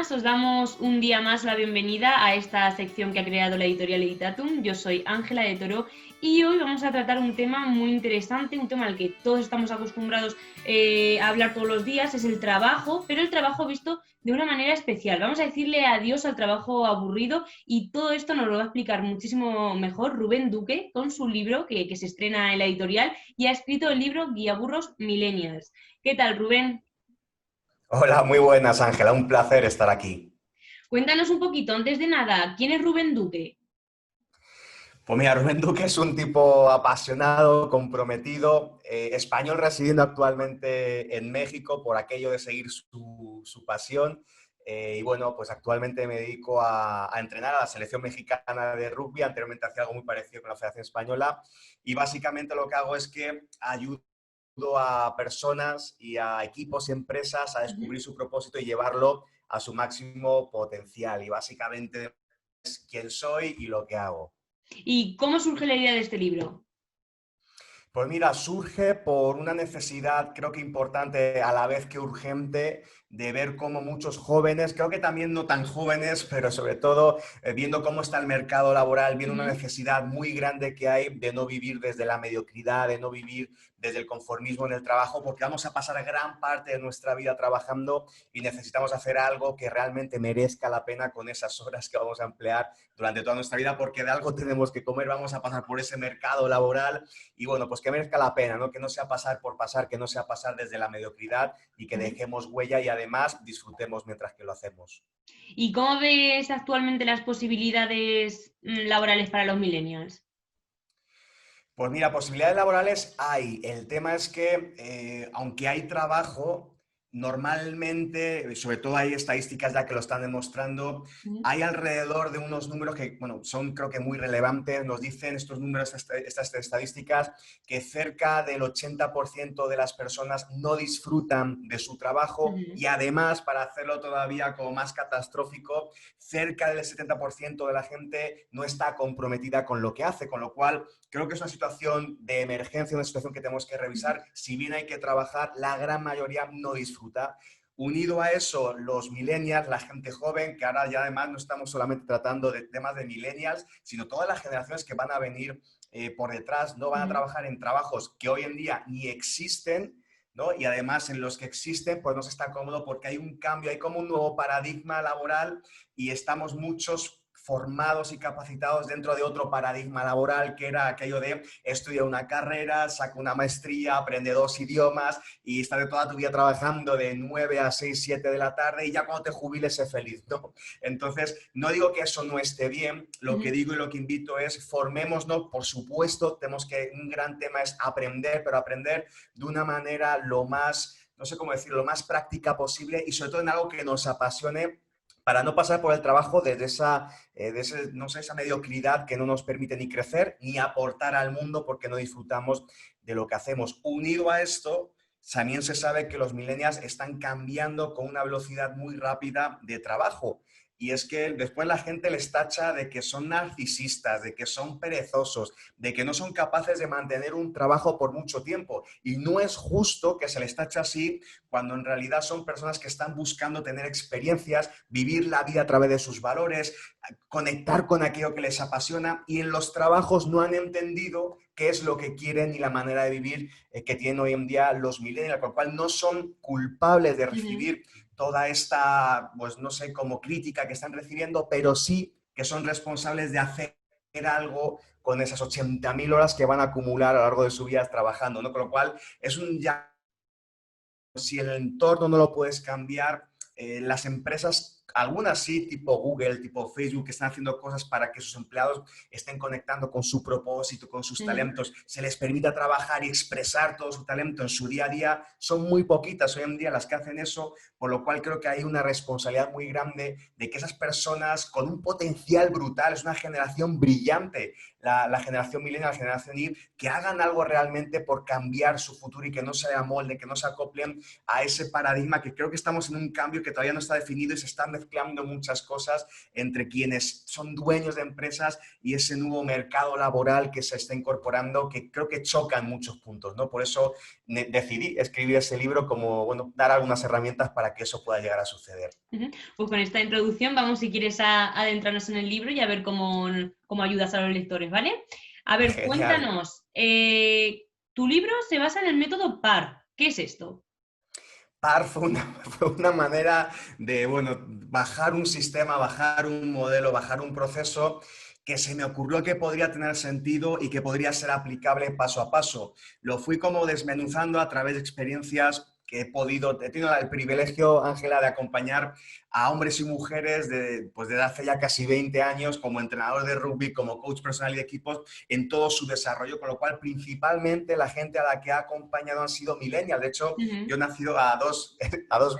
buenas, os damos un día más la bienvenida a esta sección que ha creado la editorial Editatum. Yo soy Ángela de Toro y hoy vamos a tratar un tema muy interesante, un tema al que todos estamos acostumbrados a hablar todos los días, es el trabajo, pero el trabajo visto de una manera especial. Vamos a decirle adiós al trabajo aburrido y todo esto nos lo va a explicar muchísimo mejor Rubén Duque con su libro que se estrena en la editorial y ha escrito el libro Guiaburros Millennials. ¿Qué tal, Rubén? Hola, muy buenas, Ángela. Un placer estar aquí. Cuéntanos un poquito, antes de nada, ¿quién es Rubén Duque? Pues mira, Rubén Duque es un tipo apasionado, comprometido, español residiendo actualmente en México por aquello de seguir su pasión. Y bueno, pues actualmente me dedico a entrenar a la selección mexicana de rugby. Anteriormente hacía algo muy parecido con la Federación Española. Y básicamente lo que hago es que ayudo a personas y a equipos y empresas a descubrir su propósito y llevarlo a su máximo potencial. Y básicamente es quién soy y lo que hago. ¿Y cómo surge la idea de este libro? Pues mira, surge por una necesidad, creo que importante a la vez que urgente, de ver cómo muchos jóvenes, creo que también no tan jóvenes, pero sobre todo viendo cómo está el mercado laboral, viendo una necesidad muy grande que hay de no vivir desde la mediocridad, de no vivir desde el conformismo en el trabajo, porque vamos a pasar gran parte de nuestra vida trabajando y necesitamos hacer algo que realmente merezca la pena con esas horas que vamos a emplear durante toda nuestra vida, porque de algo tenemos que comer, vamos a pasar por ese mercado laboral y bueno, pues que merezca la pena, ¿no? Que no sea pasar por pasar, que no sea pasar desde la mediocridad y que dejemos huella y además disfrutemos mientras que lo hacemos. ¿Y cómo ves actualmente las posibilidades laborales para los millennials? Pues mira, posibilidades laborales hay. El tema es que, aunque hay trabajo, normalmente, sobre todo hay estadísticas ya que lo están demostrando, hay alrededor de unos números que, bueno, son creo que muy relevantes. Nos dicen estos números, estas estadísticas, que cerca del 80% de las personas no disfrutan de su trabajo y además, para hacerlo todavía como más catastrófico, cerca del 70% de la gente no está comprometida con lo que hace, con lo cual creo que es una situación de emergencia, una situación que tenemos que revisar. Si bien hay que trabajar, la gran mayoría no disfruta. Unido a eso, los millennials, la gente joven, que ahora ya además no estamos solamente tratando de temas de millennials, sino todas las generaciones que van a venir por detrás, no van a trabajar en trabajos que hoy en día ni existen, ¿no? Y además en los que existen, pues no se está cómodo porque hay un cambio, hay como un nuevo paradigma laboral y estamos muchos formados y capacitados dentro de otro paradigma laboral que era aquello de estudia una carrera, saca una maestría, aprende 2 idiomas y está de toda tu vida trabajando de 9 a 6 7 de la tarde y ya cuando te jubiles sé feliz, ¿no? Entonces, no digo que eso no esté bien, lo que digo y lo que invito es formémonos, por supuesto, tenemos que, un gran tema es aprender, pero aprender de una manera lo más, no sé cómo decirlo, lo más práctica posible y sobre todo en algo que nos apasione para no pasar por el trabajo desde no sé, esa mediocridad que no nos permite ni crecer ni aportar al mundo porque no disfrutamos de lo que hacemos. Unido a esto, también se sabe que los millennials están cambiando con una velocidad muy rápida de trabajo. Y es que después la gente les tacha de que son narcisistas, de que son perezosos, de que no son capaces de mantener un trabajo por mucho tiempo. Y no es justo que se les tache así cuando en realidad son personas que están buscando tener experiencias, vivir la vida a través de sus valores, conectar con aquello que les apasiona y en los trabajos no han entendido qué es lo que quieren y la manera de vivir que tienen hoy en día los millennials, con lo cual no son culpables de recibir toda esta, pues no sé, como crítica que están recibiendo, pero sí que son responsables de hacer algo con esas 80.000 horas que van a acumular a lo largo de su vida trabajando, ¿no? Con lo cual es un ya, si el entorno no lo puedes cambiar, las empresas, algunas sí, tipo Google, tipo Facebook, que están haciendo cosas para que sus empleados estén conectando con su propósito, con sus talentos, se les permita trabajar y expresar todo su talento en su día a día, son muy poquitas hoy en día las que hacen eso, por lo cual creo que hay una responsabilidad muy grande de que esas personas con un potencial brutal, es una generación brillante, la generación millennial, la generación Y, que hagan algo realmente por cambiar su futuro y que no se amolden, que no se acoplen a ese paradigma que creo que estamos en un cambio que todavía no está definido y se están mezclando muchas cosas entre quienes son dueños de empresas y ese nuevo mercado laboral que se está incorporando, que creo que choca en muchos puntos, ¿no? Por eso decidí escribir ese libro como, bueno, dar algunas herramientas para que eso pueda llegar a suceder. Pues con esta introducción vamos, si quieres, a adentrarnos en el libro y a ver cómo ayudas a los lectores, ¿vale? A ver, Genial. cuéntanos, tu libro se basa en el método PAR. ¿Qué es esto? PAR fue una manera de, bueno, bajar un sistema, bajar un modelo, bajar un proceso que se me ocurrió que podría tener sentido y que podría ser aplicable paso a paso. Lo fui como desmenuzando a través de experiencias que he tenido el privilegio, Ángela, de acompañar a hombres y mujeres pues desde hace ya casi 20 años como entrenador de rugby, como coach personal y de equipos en todo su desarrollo, con lo cual principalmente la gente a la que ha acompañado han sido millennials. De hecho, Ujú. yo he nacido a 2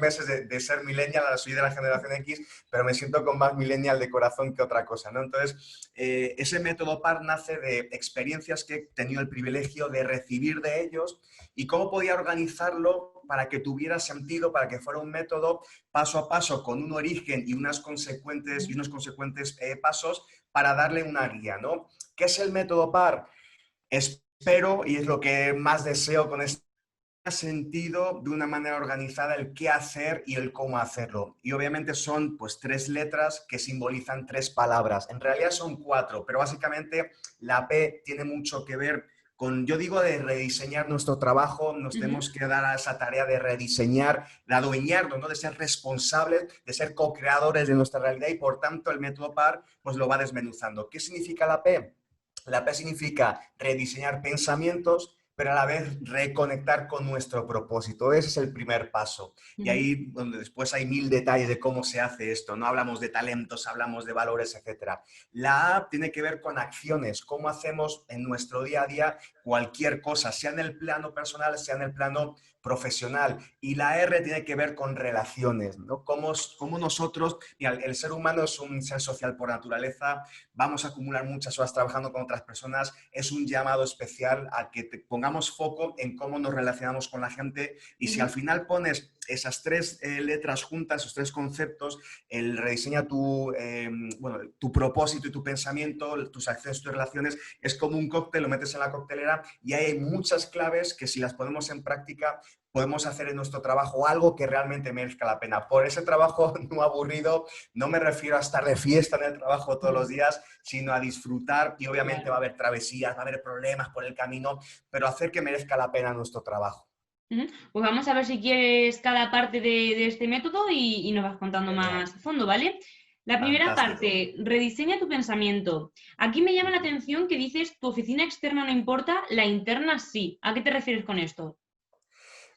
meses de ser millennial, ahora soy de la generación X, pero me siento con más millennial de corazón que otra cosa, ¿no? Entonces, ese método PAR nace de experiencias que he tenido el privilegio de recibir de ellos y cómo podía organizarlo para que tuviera sentido, para que fuera un método paso a paso con un origen y unos consecuentes pasos para darle una guía, ¿no? ¿Qué es el método PAR? Espero, y es lo que más deseo con este sentido de una manera organizada el qué hacer y el cómo hacerlo. Y obviamente son pues 3 letras que simbolizan 3 palabras. En realidad son 4, pero básicamente la P tiene mucho que ver con, yo digo, de rediseñar nuestro trabajo. Nos Ujú. tenemos que dar a esa tarea de rediseñar, de adueñarnos, ¿no? De ser responsables, de ser co-creadores de nuestra realidad y por tanto el método PAR pues lo va desmenuzando. ¿Qué significa la P? La P significa rediseñar pensamientos, pero a la vez reconectar con nuestro propósito. Ese es el primer paso. Y Ujú. ahí donde después hay 1000 detalles de cómo se hace esto. No hablamos de talentos, hablamos de valores, etcétera. La A tiene que ver con acciones, cómo hacemos en nuestro día a día cualquier cosa, sea en el plano personal, sea en el plano profesional. Y la R tiene que ver con relaciones, ¿no? Cómo nosotros, mira, el ser humano es un ser social por naturaleza, vamos a acumular muchas horas trabajando con otras personas, es un llamado especial a que pongamos foco en cómo nos relacionamos con la gente y si al Ujú. final pones esas 3 letras juntas, esos 3 conceptos, el rediseña tu propósito y tu pensamiento, tus acciones, tus relaciones, es como un cóctel, lo metes en la coctelera y ahí hay muchas claves que si las ponemos en práctica podemos hacer en nuestro trabajo algo que realmente merezca la pena. Por ese trabajo no aburrido, no me refiero a estar de fiesta en el trabajo todos los Ujú. días, sino a disfrutar y obviamente va a Claro. haber travesías, va a haber problemas por el camino, pero hacer que merezca la pena nuestro trabajo. Ujú. Pues vamos a ver si quieres cada parte de este método y nos vas contando Genial, más a fondo, ¿vale? La primera fantástico. parte, rediseña tu pensamiento. Aquí me llama la atención que dices, tu oficina externa no importa, la interna sí. ¿A qué te refieres con esto?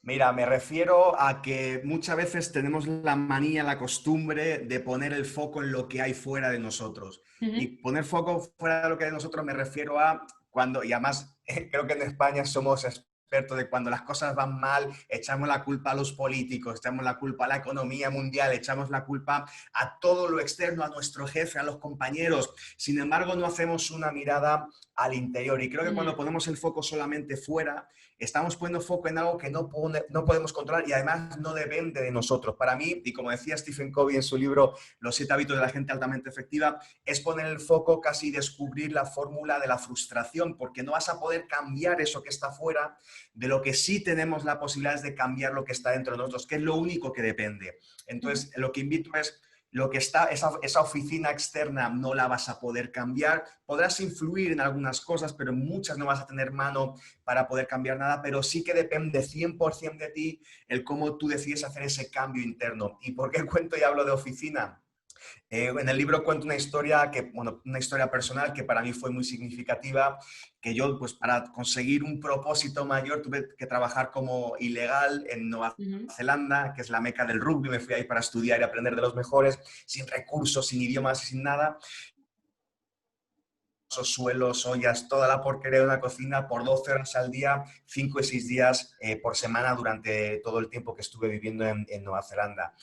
Mira, me refiero a que muchas veces tenemos la manía, la costumbre de poner el foco en lo que hay fuera de nosotros. Ujú. Y poner foco fuera de lo que hay de nosotros me refiero a cuando, y además creo que en España somos expertos de cuando las cosas van mal, echamos la culpa a los políticos, echamos la culpa a la economía mundial, echamos la culpa a todo lo externo, a nuestro jefe, a los compañeros. Sin embargo, no hacemos una mirada al interior. Y creo que cuando Ujú. ponemos el foco solamente fuera, estamos poniendo foco en algo que no podemos controlar y además no depende de nosotros. Para mí, y como decía Stephen Covey en su libro Los 7 hábitos de la gente altamente efectiva, es poner el foco, casi descubrir la fórmula de la frustración, porque no vas a poder cambiar eso que está fuera, de lo que sí tenemos la posibilidad es de cambiar lo que está dentro de nosotros, que es lo único que depende. Ujú. Entonces, lo que invito es lo que está, esa oficina externa no la vas a poder cambiar. Podrás influir en algunas cosas, pero en muchas no vas a tener mano para poder cambiar nada, pero sí que depende 100% de ti el cómo tú decides hacer ese cambio interno. ¿Y por qué cuento y hablo de oficina? En el libro cuento una historia una historia personal que para mí fue muy significativa, que yo, pues para conseguir un propósito mayor, tuve que trabajar como ilegal en Nueva Ujú. Zelanda, que es la meca del rugby. Me fui ahí para estudiar y aprender de los mejores, sin recursos, sin idiomas y sin nada. Suelos, ollas, toda la porquería de una cocina por 12 horas al día, 5 y 6 días por semana durante todo el tiempo que estuve viviendo en Nueva Zelanda.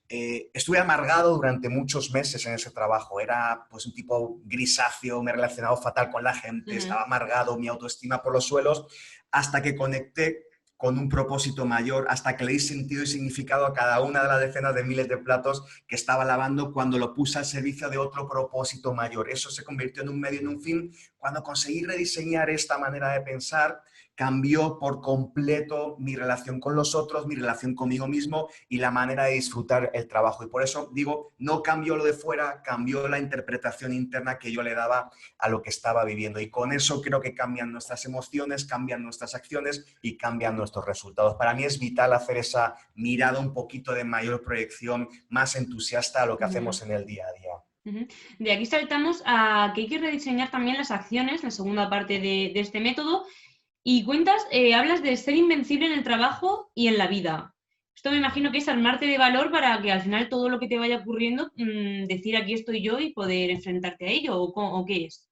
Estuve amargado durante muchos meses en ese trabajo. Era pues un tipo grisáceo, me he relacionado fatal con la gente, Ujú. estaba amargado, mi autoestima por los suelos, hasta que conecté con un propósito mayor, hasta que le di sentido y significado a cada una de las decenas de miles de platos que estaba lavando cuando lo puse al servicio de otro propósito mayor. Eso se convirtió en un medio, en un fin. Cuando conseguí rediseñar esta manera de pensar, cambió por completo mi relación con los otros, mi relación conmigo mismo y la manera de disfrutar el trabajo. Y por eso digo, no cambió lo de fuera, cambió la interpretación interna que yo le daba a lo que estaba viviendo. Y con eso creo que cambian nuestras emociones, cambian nuestras acciones y cambian nuestros resultados. Para mí es vital hacer esa mirada un poquito de mayor proyección, más entusiasta a lo que hacemos en el día a día. De aquí saltamos a que hay que rediseñar también las acciones, la segunda parte de este método. Y cuentas, hablas de ser invencible en el trabajo y en la vida. Esto me imagino que es armarte de valor para que al final todo lo que te vaya ocurriendo, decir aquí estoy yo y poder enfrentarte a ello, o qué es.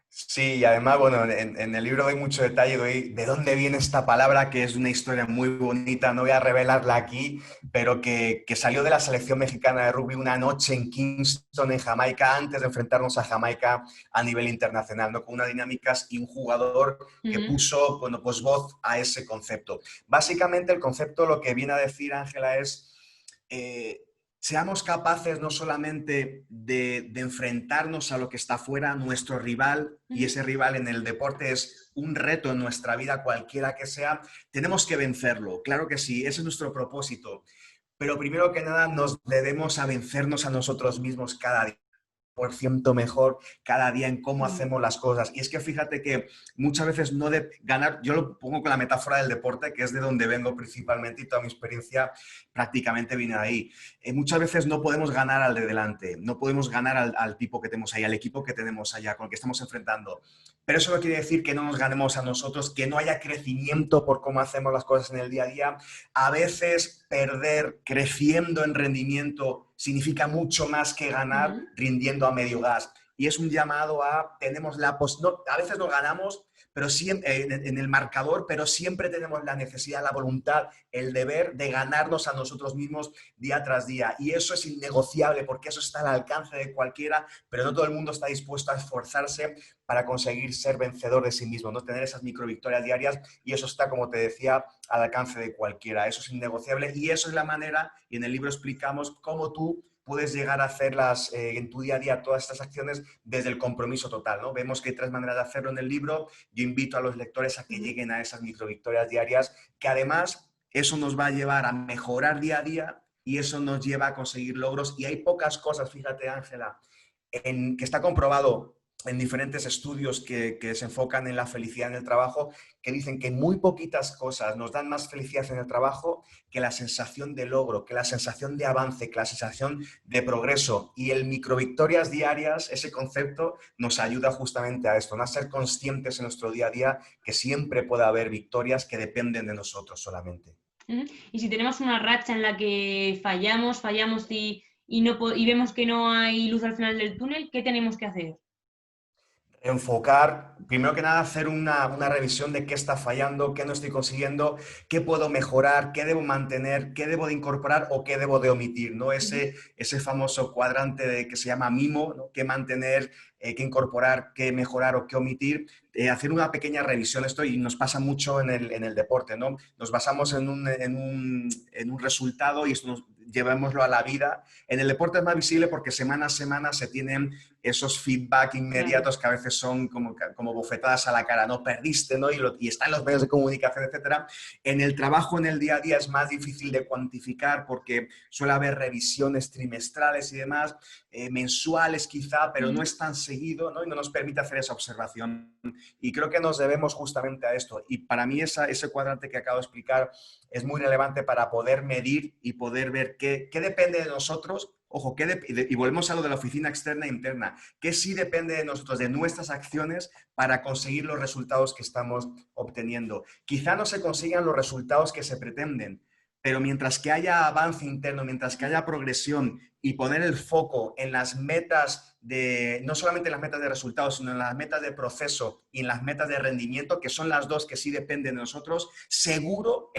Sí, y además, bueno, en el libro doy mucho detalle, doy de dónde viene esta palabra, que es una historia muy bonita, no voy a revelarla aquí, pero que salió de la selección mexicana de rugby una noche en Kingston, en Jamaica, antes de enfrentarnos a Jamaica a nivel internacional, ¿no? Con unas dinámicas y un jugador que puso, bueno, pues voz a ese concepto. Básicamente el concepto lo que viene a decir Ángela es... seamos capaces no solamente de enfrentarnos a lo que está afuera, nuestro rival, y ese rival en el deporte es un reto en nuestra vida, cualquiera que sea, tenemos que vencerlo, claro que sí, ese es nuestro propósito, pero primero que nada nos debemos a vencernos a nosotros mismos cada día por ciento mejor cada día en cómo hacemos las cosas. Y es que fíjate que muchas veces no de ganar, yo lo pongo con la metáfora del deporte, que es de donde vengo principalmente y toda mi experiencia prácticamente viene de ahí. Muchas veces no podemos ganar al de delante, no podemos ganar al tipo que tenemos ahí, al equipo que tenemos allá, con el que estamos enfrentando. Pero eso no quiere decir que no nos ganemos a nosotros, que no haya crecimiento por cómo hacemos las cosas en el día a día. A veces perder creciendo en rendimiento significa mucho más que ganar rindiendo a medio gas. Y es un llamado a, tenemos la no, a veces no ganamos, pero siempre, en el marcador, pero siempre tenemos la necesidad, la voluntad, el deber de ganarnos a nosotros mismos día tras día. Y eso es innegociable porque eso está al alcance de cualquiera, pero no todo el mundo está dispuesto a esforzarse para conseguir ser vencedor de sí mismo, no tener esas microvictorias diarias, y eso está, como te decía, al alcance de cualquiera. Eso es innegociable y eso es la manera, y en el libro explicamos cómo tú puedes llegar a hacerlas en tu día a día, todas estas acciones, desde el compromiso total, ¿no? Vemos que hay 3 maneras de hacerlo en el libro. Yo invito a los lectores a que lleguen a esas microvictorias diarias, que además eso nos va a llevar a mejorar día a día y eso nos lleva a conseguir logros. Y hay pocas cosas, fíjate, Ángela, que está comprobado en diferentes estudios que se enfocan en la felicidad en el trabajo, que dicen que muy poquitas cosas nos dan más felicidad en el trabajo que la sensación de logro, que la sensación de avance, que la sensación de progreso. Y el microvictorias diarias, ese concepto, nos ayuda justamente a esto, ¿no? A ser conscientes en nuestro día a día que siempre puede haber victorias que dependen de nosotros solamente. Y si tenemos una racha en la que fallamos y vemos que no hay luz al final del túnel, ¿qué tenemos que hacer? Enfocar, primero que nada, hacer una revisión de qué está fallando, qué no estoy consiguiendo, qué puedo mejorar, qué debo mantener, qué debo de incorporar o qué debo de omitir, ¿no? Ese famoso cuadrante que se llama MIMO, ¿no? Qué mantener, qué incorporar, qué mejorar o qué omitir. Hacer una pequeña revisión, esto y nos pasa mucho en el deporte, ¿no? Nos basamos en un resultado y esto llevémoslo a la vida. En el deporte es más visible porque semana a semana se tienen esos feedback inmediatos que a veces son como bofetadas a la cara, ¿no? Perdiste, ¿no? Y está en los medios de comunicación, etcétera. En el trabajo, en el día a día, es más difícil de cuantificar porque suele haber revisiones trimestrales y demás, mensuales quizá, pero no es tan seguido, ¿no? Y no nos permite hacer esa observación. Y creo que nos debemos justamente a esto. Y para mí ese cuadrante que acabo de explicar es muy relevante para poder medir y poder ver qué depende de nosotros. Ojo, y volvemos a lo de la oficina externa e interna, que sí depende de nosotros, de nuestras acciones para conseguir los resultados que estamos obteniendo. Quizá no se consigan los resultados que se pretenden, pero mientras que haya avance interno, mientras que haya progresión y poner el foco en las metas no solamente en las metas de resultados, sino en las metas de proceso y en las metas de rendimiento, que son las dos que sí dependen de nosotros, seguro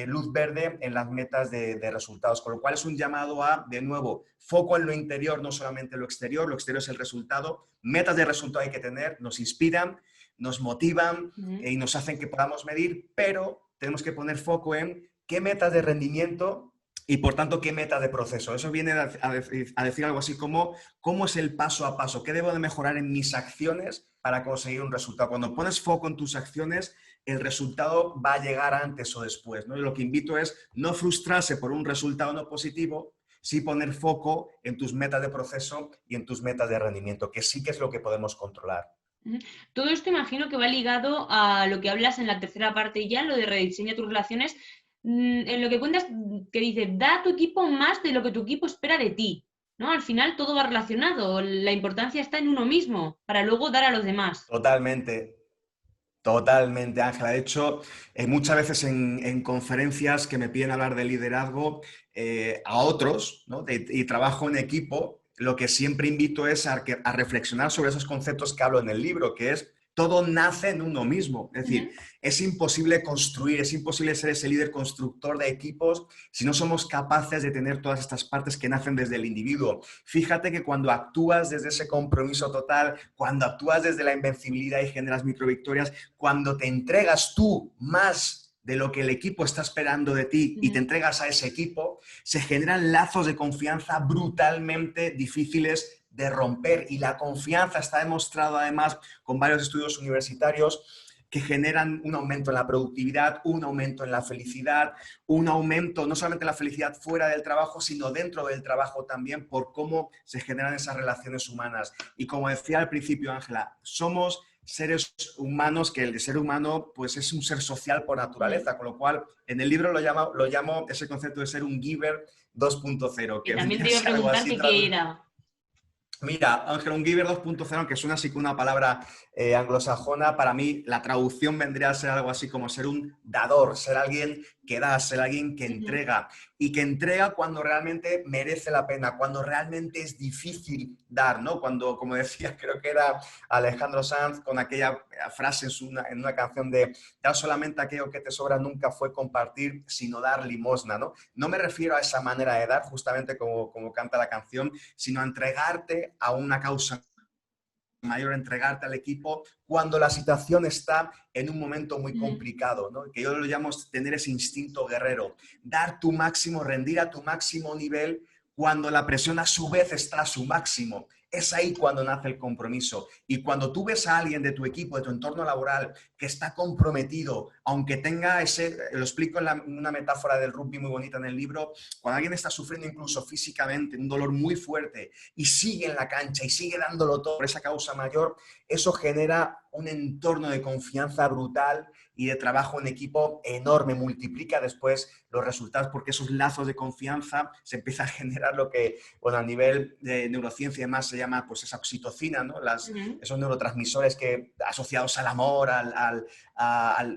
luz verde en las metas de resultados, con lo cual es un llamado a, de nuevo, foco en lo interior, no solamente en lo exterior es el resultado, metas de resultado hay que tener, nos inspiran, nos motivan Ujú. y nos hacen que podamos medir, pero tenemos que poner foco en qué metas de rendimiento y, por tanto, qué meta de proceso. Eso viene a decir algo así como cómo es el paso a paso, qué debo de mejorar en mis acciones para conseguir un resultado. Cuando pones foco en tus acciones, el resultado va a llegar antes o después, ¿no? Y lo que invito es no frustrarse por un resultado no positivo, sí poner foco en tus metas de proceso y en tus metas de rendimiento, que sí que es lo que podemos controlar. Ujú. Todo esto imagino que va ligado a lo que hablas en la tercera parte ya, lo de rediseña tus relaciones, en lo que cuentas que dice, da a tu equipo más de lo que tu equipo espera de ti, ¿no? Al final todo va relacionado, la importancia está en uno mismo para luego dar a los demás. Totalmente. Totalmente, Ángela. De hecho, muchas veces en conferencias que me piden hablar de liderazgo a otros, ¿no? Y trabajo en equipo, lo que siempre invito es a reflexionar sobre esos conceptos que hablo en el libro, que es todo nace en uno mismo. Es decir, Ujú. es imposible construir, es imposible ser ese líder constructor de equipos si no somos capaces de tener todas estas partes que nacen desde el individuo. Fíjate que cuando actúas desde ese compromiso total, cuando actúas desde la invencibilidad y generas microvictorias, cuando te entregas tú más de lo que el equipo está esperando de ti y te Ujú. entregas a ese equipo, se generan lazos de confianza brutalmente difíciles de romper. Y la confianza está demostrado además con varios estudios universitarios que generan un aumento en la productividad, un aumento en la felicidad, un aumento no solamente en la felicidad fuera del trabajo, sino dentro del trabajo también, por cómo se generan esas relaciones humanas. Y como decía al principio, Ángela, somos seres humanos, que el ser humano pues es un ser social por Ujú. naturaleza, con lo cual en el libro lo llamo ese concepto de ser un giver 2.0, Que que también vendría te a iba a ser algo preguntar así que qué era. Mira, Ángel, un Giver 2.0, aunque suena así como una palabra anglosajona, para mí la traducción vendría a ser algo así como ser un dador, ser alguien que da, ser alguien que Ujú. entrega y que entrega cuando realmente merece la pena, cuando realmente es difícil dar, ¿no? Cuando, como decía, creo que era Alejandro Sanz con aquella frase en una canción de dar solamente aquello que te sobra nunca fue compartir, sino dar limosna, ¿no? No me refiero a esa manera de dar, justamente como canta la canción, sino a entregarte a una causa mayor, entregarte al equipo cuando la situación está en un momento muy Ujú. complicado, ¿no? Que yo lo llamo tener ese instinto guerrero, dar tu máximo, rendir a tu máximo nivel cuando la presión a su vez está a su máximo. Es ahí cuando nace el compromiso. Y cuando tú ves a alguien de tu equipo, de tu entorno laboral, que está comprometido, aunque tenga ese, lo explico en una metáfora del rugby muy bonita en el libro, cuando alguien está sufriendo incluso físicamente un dolor muy fuerte y sigue en la cancha y sigue dándolo todo por esa causa mayor, eso genera un entorno de confianza brutal y de trabajo en equipo enorme, multiplica después los resultados porque esos lazos de confianza se empieza a generar lo que, bueno, a nivel de neurociencia y demás se llama pues esa oxitocina, ¿no? Ujú. Esos neurotransmisores que asociados al amor,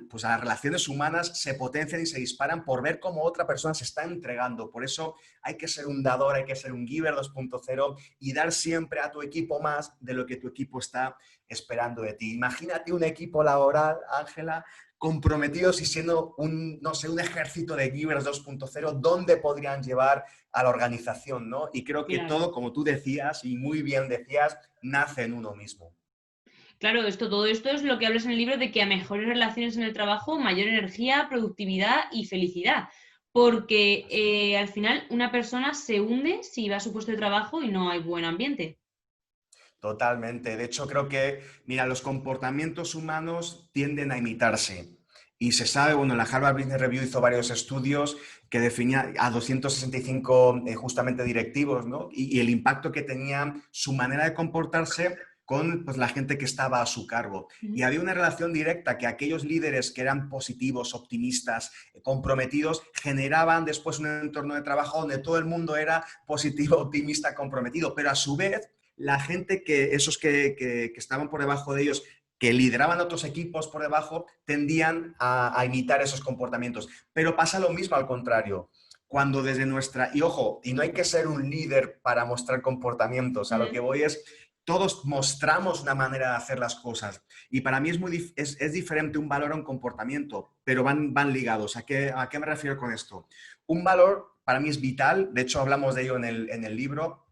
pues a las relaciones humanas se potencian y se disparan por ver cómo otra persona se está entregando. Por eso hay que ser un dador, hay que ser un giver 2.0 y dar siempre a tu equipo más de lo que tu equipo está esperando de ti. Imagínate un equipo laboral, Ángela, comprometidos y siendo un, no sé, un ejército de Givers 2.0, ¿dónde podrían llevar a la organización, ¿no? Y creo que Claro. todo, como tú decías y muy bien decías, nace en uno mismo. Claro, todo esto es lo que hablas en el libro de que a mejores relaciones en el trabajo, mayor energía, productividad y felicidad. Porque Así es. al final una persona se hunde si va a su puesto de trabajo y no hay buen ambiente. Totalmente. De hecho, creo que, mira, los comportamientos humanos tienden a imitarse. Y se sabe, bueno, la Harvard Business Review hizo varios estudios que definía a 265 justamente directivos, ¿no? Y el impacto que tenía su manera de comportarse con pues, la gente que estaba a su cargo. Y Ujú. había una relación directa que aquellos líderes que eran positivos, optimistas, comprometidos, generaban después un entorno de trabajo donde todo el mundo era positivo, optimista, comprometido. Pero a su vez, la gente esos que estaban por debajo de ellos, que lideraban otros equipos por debajo, tendían a imitar esos comportamientos. Pero pasa lo mismo al contrario. Cuando desde nuestra... Y ojo, y no hay que ser un líder para mostrar comportamientos. A lo que Ujú. voy es, todos mostramos una manera de hacer las cosas. Y para mí es diferente un valor a un comportamiento, pero van ligados. ¿A qué me refiero con esto? Un valor para mí es vital, de hecho hablamos de ello en el libro,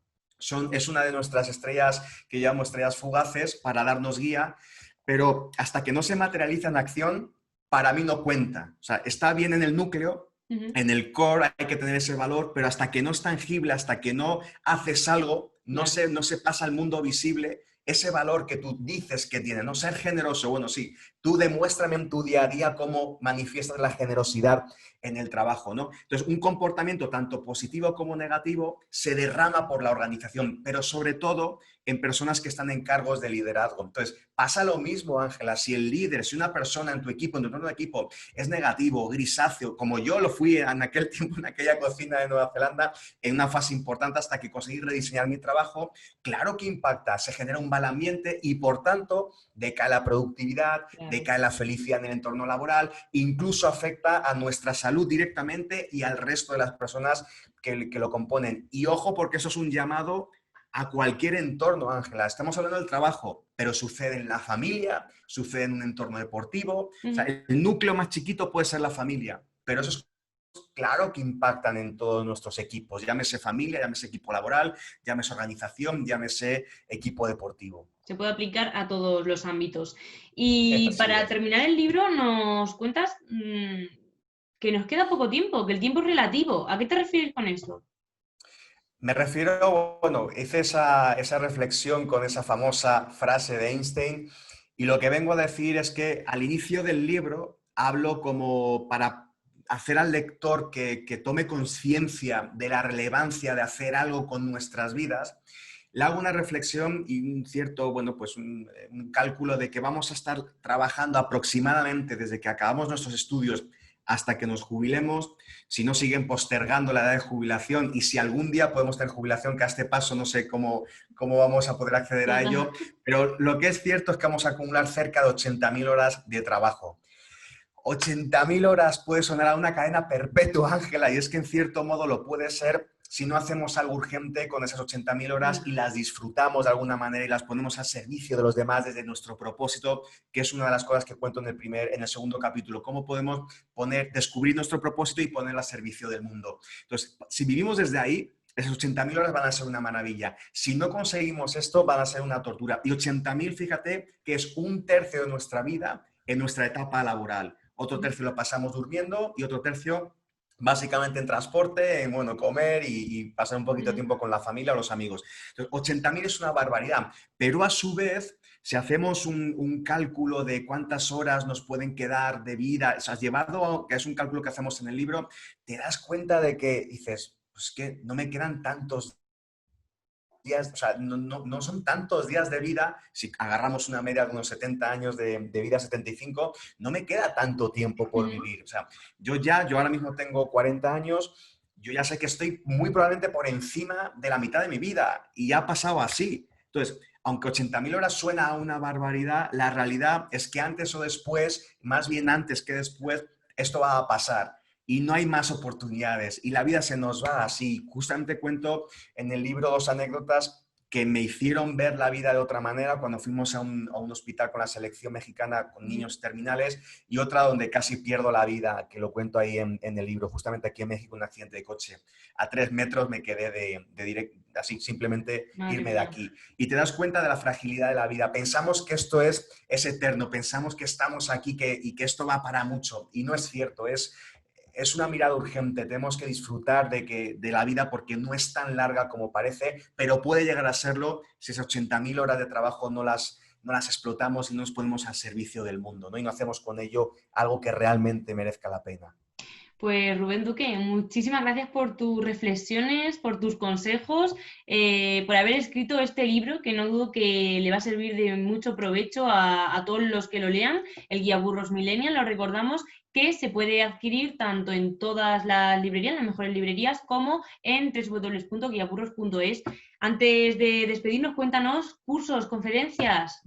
es una de nuestras estrellas que llamamos estrellas fugaces para darnos guía. pero hasta que no se materializa en acción, para mí no cuenta. O sea, está bien en el núcleo, en el core hay que tener ese valor, pero hasta que no es tangible, hasta que no haces algo, Claro. no se pasa al mundo visible ese valor que tú dices que tiene, no ser generoso. Bueno, sí, tú demuéstrame en tu día a día cómo manifiestas la generosidad en el trabajo, ¿no? Entonces, un comportamiento tanto positivo como negativo se derrama por la organización, pero sobre todo en personas que están en cargos de liderazgo. Entonces, pasa lo mismo, Ángela, si el líder, si una persona en tu equipo, en tu entorno de equipo, es negativo, grisáceo, como yo lo fui en aquel tiempo, en aquella cocina de Nueva Zelanda, en una fase importante hasta que conseguí rediseñar mi trabajo, claro que impacta, se genera un mal ambiente y, por tanto, decae la productividad, Claro. decae la felicidad en el entorno laboral, incluso afecta a nuestra salud directamente y al resto de las personas que lo componen. Y ojo, porque eso es un llamado a cualquier entorno, Ángela. Estamos hablando del trabajo, pero sucede en la familia, sucede en un entorno deportivo. O sea, Ujú. el núcleo más chiquito puede ser la familia, pero eso es claro que impactan en todos nuestros equipos, llámese familia, llámese equipo laboral, llámese organización, llámese equipo deportivo. Se puede aplicar a todos los ámbitos. Y Así para es. terminar el libro, nos cuentas que nos queda poco tiempo, que el tiempo es relativo. ¿A qué te refieres con esto? Me refiero, bueno, hice esa reflexión con esa famosa frase de Einstein y lo que vengo a decir es que al inicio del libro hablo como para hacer al lector que tome conciencia de la relevancia de hacer algo con nuestras vidas. Le hago una reflexión y un cierto, bueno, pues un cálculo de que vamos a estar trabajando aproximadamente desde que acabamos nuestros estudios hasta que nos jubilemos, si no siguen postergando la edad de jubilación y si algún día podemos tener jubilación, que a este paso no sé cómo vamos a poder acceder a Total. ello, pero lo que es cierto es que vamos a acumular cerca de 80.000 horas de trabajo. 80.000 horas puede sonar a una cadena perpetua, Ángela, y es que en cierto modo lo puede ser si no hacemos algo urgente con esas 80.000 horas y las disfrutamos de alguna manera y las ponemos al servicio de los demás desde nuestro propósito, que es una de las cosas que cuento en el segundo capítulo, cómo podemos descubrir nuestro propósito y ponerlo al servicio del mundo. Entonces, si vivimos desde ahí, esas 80.000 horas van a ser una maravilla. Si no conseguimos esto, van a ser una tortura. Y 80.000, fíjate, que es un tercio de nuestra vida en nuestra etapa laboral. Otro tercio lo pasamos durmiendo y otro tercio básicamente en transporte, en bueno, comer y pasar un poquito de tiempo con la familia o los amigos. Entonces, 80.000 es una barbaridad, pero a su vez, si hacemos un cálculo de cuántas horas nos pueden quedar de vida, o sea, llevado, que es un cálculo que hacemos en el libro, te das cuenta de que dices, pues que no me quedan tantos días, o sea, no son tantos días de vida, si agarramos una media de unos 70 años de vida, 75, no me queda tanto tiempo por vivir. O sea, yo ahora mismo tengo 40 años, yo ya sé que estoy muy probablemente por encima de la mitad de mi vida y ya ha pasado así. Entonces, aunque 80.000 horas suena a una barbaridad, la realidad es que antes o después, más bien antes que después, esto va a pasar y no hay más oportunidades y la vida se nos va así. Justamente cuento en el libro dos anécdotas que me hicieron ver la vida de otra manera cuando fuimos a un hospital con la selección mexicana con niños terminales y otra donde casi pierdo la vida, que lo cuento ahí en el libro, justamente aquí en México, un accidente de coche. A 3 metros me quedé de directo, así simplemente Madre irme de mía. aquí. Y te das cuenta de la fragilidad de la vida. Pensamos que esto es eterno, pensamos que estamos aquí y que esto va para mucho. Y no es cierto, es una mirada urgente, tenemos que disfrutar de la vida porque no es tan larga como parece, pero puede llegar a serlo si esas 80.000 horas de trabajo no las explotamos y no nos ponemos al servicio del mundo, ¿no? Y no hacemos con ello algo que realmente merezca la pena. Pues Rubén Duque, muchísimas gracias por tus reflexiones, por tus consejos, por haber escrito este libro que no dudo que le va a servir de mucho provecho a todos los que lo lean, el Guía Burros Millennial. Lo recordamos que se puede adquirir tanto en todas las librerías, las mejores librerías, como en www.guiaburros.es. Antes de despedirnos, cuéntanos cursos, conferencias.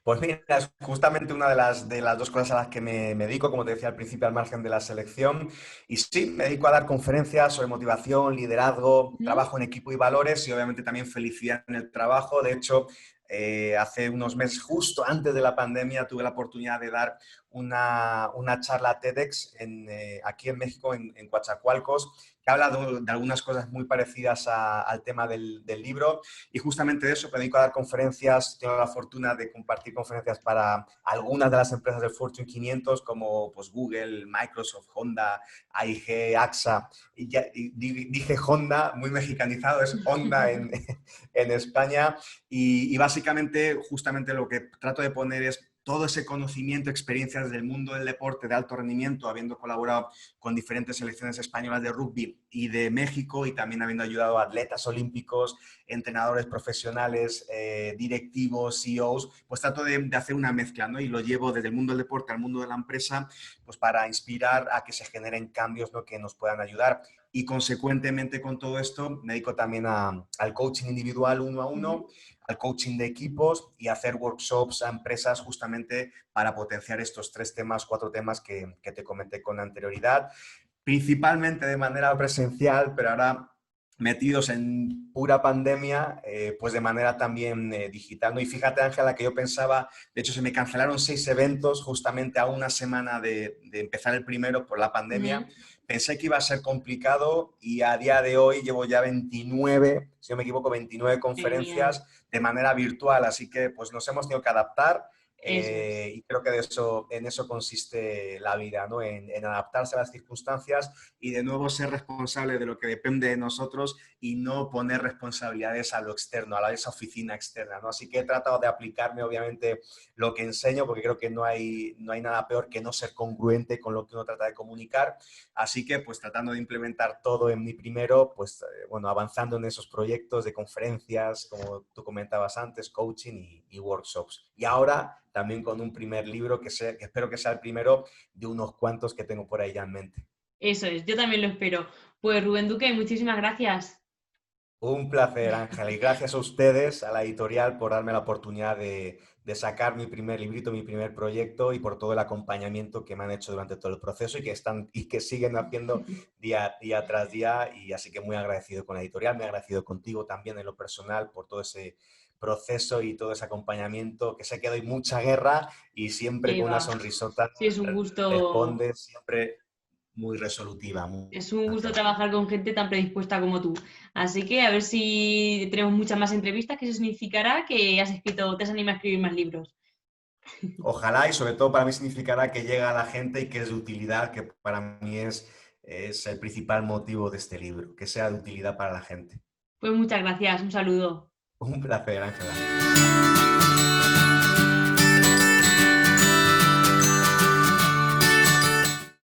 Pues mira, es justamente una de las dos cosas a las que me dedico, como te decía al principio, al margen de la selección. Y sí, me dedico a dar conferencias sobre motivación, liderazgo, ¿Mm? trabajo en equipo y valores y obviamente también felicidad en el trabajo. De hecho, hace unos meses, justo antes de la pandemia, tuve la oportunidad de dar una charla TEDx aquí en México, en Coatzacoalcos, que habla de algunas cosas muy parecidas al tema del libro. Y justamente de eso me dedico a dar conferencias. Tengo la fortuna de compartir conferencias para algunas de las empresas del Fortune 500, como pues, Google, Microsoft, Honda, AIG, AXA. Y dije Honda, muy mexicanizado, es Honda en España. Y básicamente, justamente lo que trato de poner es todo ese conocimiento, experiencias del mundo del deporte de alto rendimiento, habiendo colaborado con diferentes selecciones españolas de rugby y de México, y también habiendo ayudado a atletas olímpicos, entrenadores profesionales, directivos, CEOs, pues trato de hacer una mezcla, ¿no? Y lo llevo desde el mundo del deporte al mundo de la empresa, pues para inspirar a que se generen cambios, ¿no?, que nos puedan ayudar. Y consecuentemente con todo esto me dedico también al coaching individual uno a uno, al coaching de equipos y hacer workshops a empresas justamente para potenciar estos 4 temas que te comenté con anterioridad, principalmente de manera presencial, pero ahora metidos en pura pandemia, pues de manera también digital, ¿no? Y fíjate, Ángela, que yo pensaba, de hecho se me cancelaron 6 eventos justamente a una semana de empezar el primero por la pandemia. Pensé que iba a ser complicado y a día de hoy llevo ya 29, si no me equivoco, 29 Genial. conferencias de manera virtual, así que pues nos hemos tenido que adaptar. Eso es. Y creo que en eso consiste la vida, ¿no? En adaptarse a las circunstancias y de nuevo ser responsable de lo que depende de nosotros y no poner responsabilidades a lo externo, a esa oficina externa, ¿no? Así que he tratado de aplicarme, obviamente, lo que enseño, porque creo que no hay nada peor que no ser congruente con lo que uno trata de comunicar. Así que, pues, tratando de implementar todo en mi primero, pues, bueno, avanzando en esos proyectos de conferencias, como tú comentabas antes, coaching y workshops. Y ahora también con un primer libro que espero que sea el primero de unos cuantos que tengo por ahí ya en mente. Eso es, yo también lo espero. Pues Rubén Duque, muchísimas gracias. Un placer, Ángela, y gracias a ustedes, a la editorial, por darme la oportunidad de sacar mi primer librito, mi primer proyecto, y por todo el acompañamiento que me han hecho durante todo el proceso y que siguen haciendo día tras día. Y así que muy agradecido con la editorial, muy agradecido contigo también en lo personal por todo ese proceso y todo ese acompañamiento, que sé que doy mucha guerra y siempre Que con una va. sonrisota Sí, es un gusto. responde, siempre muy resolutiva. Es un gusto Ángela. trabajar con gente tan predispuesta como tú. Así que a ver si tenemos muchas más entrevistas, que eso significará que te has animado a escribir más libros. Ojalá, y sobre todo para mí significará que llega a la gente y que es de utilidad, que para mí es el principal motivo de este libro, que sea de utilidad para la gente. Pues muchas gracias, un saludo. Un placer, Ángela.